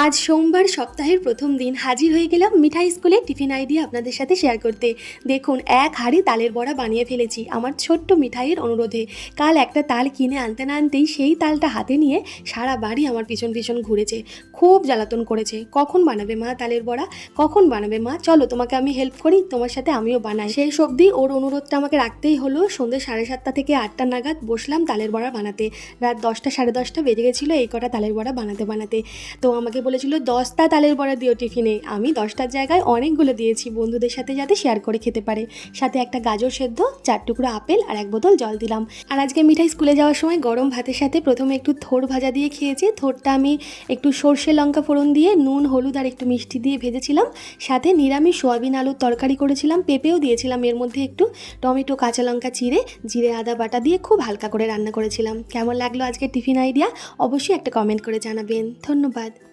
আজ সোমবার সপ্তাহের প্রথম দিন হাজির হয়ে গেলাম মিঠাই স্কুলে টিফিন আইডিয়া আপনাদের সাথে শেয়ার করতে। দেখুন, এক হাঁড়ি তালের বড়া বানিয়ে ফেলেছি আমার ছোট্ট মিঠাইয়ের অনুরোধে। কাল একটা তাল কিনে আনতে না আনতেই সেই তালটা হাতে নিয়ে সারা বাড়ি আমার পিছন পিছন ঘুরেছে, খুব জ্বালাতন করেছে। কখন বানাবে মা তালের বড়া, কখন বানাবে মা, চলো তোমাকে আমি হেল্প করি, তোমার সাথে আমিও বানাই। সেই সবদি ওর অনুরোধটা আমাকে রাখতেই হলো। সন্ধ্যে 7:30 থেকে 8টা নাগাদ বসলাম তালের বড়া বানাতে। রাত 10টা 10:30 বেজে গেছিলো এই কটা তালের বড়া বানাতে বানাতে। তো আমাকে বলেছিল 10টা তালের বড়া দিও টিফিনে। আমি 10টার জায়গায় অনেকগুলো দিয়েছি, বন্ধুদের সাথে যাতে শেয়ার করে খেতে পারে। সাথে একটা গাজর সেদ্ধ, 4 টুকরো আপেল আর 1 বোতল জল দিলাম। আর আজকে মিঠাই স্কুলে যাওয়ার সময় গরম ভাতের সাথে প্রথমে একটু থোড় ভাজা দিয়ে খেয়েছি। থোড়টা আমি একটু সর্ষে লঙ্কা ফোড়ন দিয়ে নুন হলুদ আর একটু মিষ্টি দিয়ে ভেজেছিলাম। সাথে নিরামিষ সোয়াবিন আলুর তরকারি করেছিলাম, পেঁপেও দিয়েছিলাম এর মধ্যে একটু, টমেটো কাঁচা লঙ্কা চিড়ে জিরে আদা বাটা দিয়ে খুব হালকা করে রান্না করেছিলাম। কেমন লাগলো আজকে টিফিন আইডিয়া অবশ্যই একটা কমেন্ট করে জানাবেন। ধন্যবাদ।